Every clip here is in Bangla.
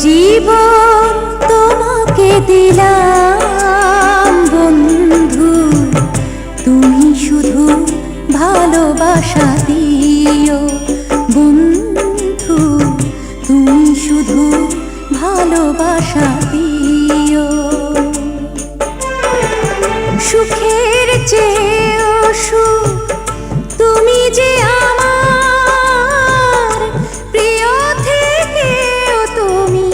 জীবন তোমাকে দিলাম বন্ধু, তুমি শুধু ভালোবাসা দিও বন্ধু, তুমি শুধু ভালোবাসা দিও। সুখের চেয়েও সুখ তুমি যে আমার প্রিয় থেকেও তুমি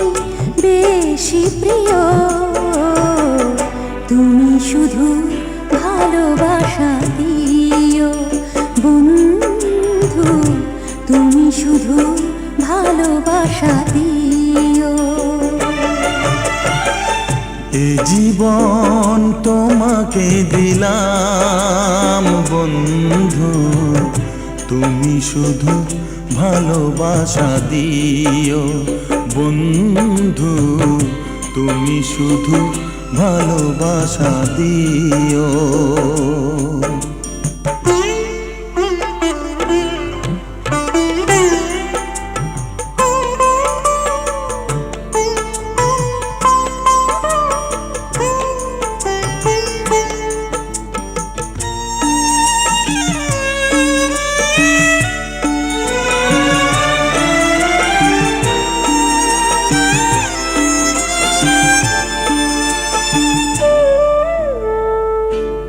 বেশি প্রিয়, তুমি শুধু ভালোবাসা দিও বন্ধু, তুমি শুধু ভালোবাসা দিও। এ জীবন তোমাকে দিলাম বন্ধু, তুমি শুধু ভালোবাসা দিও বন্ধু, তুমি শুধু ভালোবাসা দিও।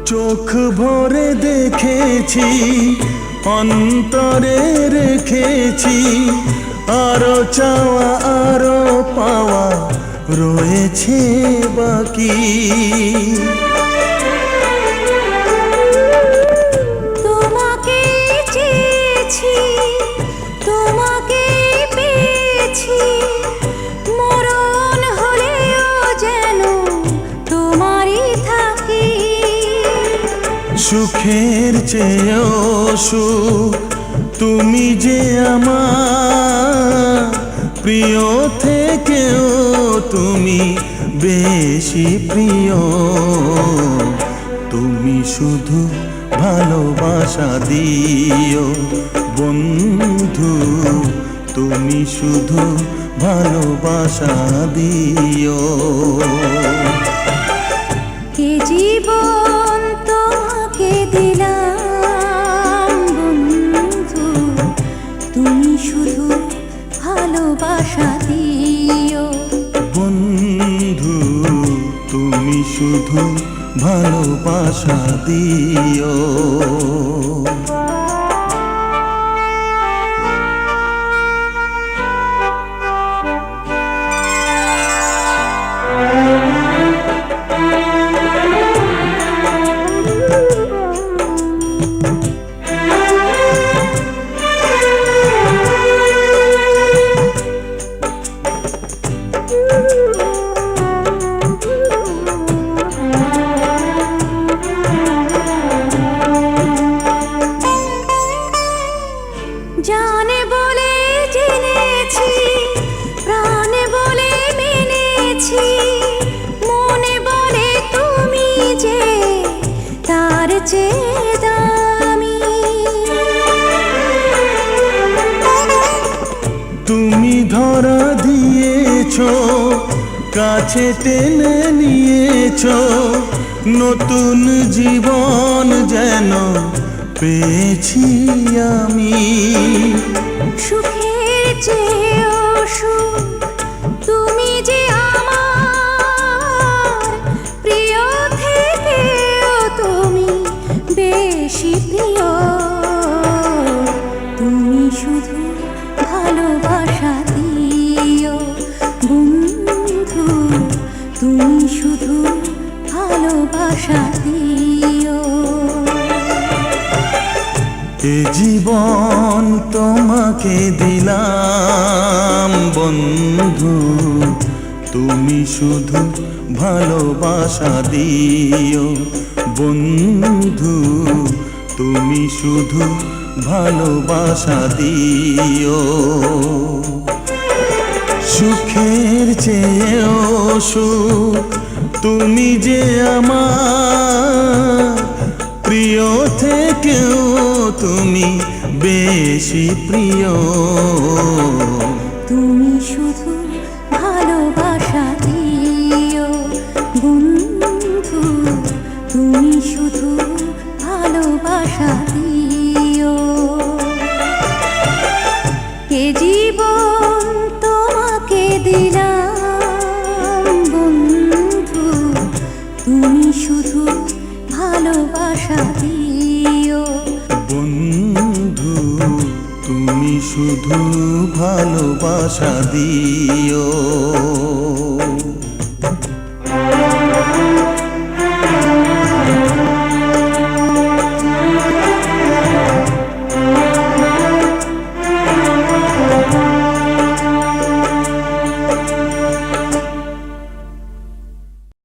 চোখ ভরে দেখেছি, অন্তরে রেখেছি, আরো চাওয়া আরো পাওয়া রয়েছে বাকি। তোমাকে চেয়েছি, তোমাকে পেয়েছি, মরণ হলেও যেন তোমারই থাকি। সুখের চেয়েও সুখ তুমি যে আমার প্রিয় থেকেও তুমি বেশি প্রিয়, তুমি শুধু ভালোবাসা দিও বন্ধু, তুমি শুধু ভালোবাসা দিও। এ জীবন তোমাকে দিলাম বন্ধু, তুমি শুধু ভালোবাসা দিও বন্ধু, তুমি শুধু ভালোবাসা দিও। জানে বলে জেনেছি, প্রাণে বলে মেনেছি, মনে বলে তুমি যে তার চেয়ে দামি। তুমি ধরা দিয়েছ, কাছে টেনে নিয়েছ, নতুন জীবন যেন পেয়েছি আমি। সুখের চেয়েও সুখ তুমি যে আমার প্রিয় থেকেও তুমি বেশি প্রিয়, তুমি শুধু ভালোবাসা দিও বন্ধু, তুমি শুধু ভালোবাসা দিও। এ জীবন তোমাকে দিলাম বন্ধু, তুমি শুধু ভালোবাসা দিও বন্ধু, তুমি শুধু ভালোবাসা দিও। সুখের চেয়েও সুখ তুমি যে আমার প্রিয় থেকেও তুমি বেশি প্রিয়, তুমি শুধু ভালো ভালোবাসা দিও বন্ধু তুমি শুধু ভালোবাসা দিও এ জীবন তোমাকে দিলাম বন্ধু তুমি শুধু ভালোবাসা দিও বন্ধু তুমি শুধু ভালোবাসা দিও।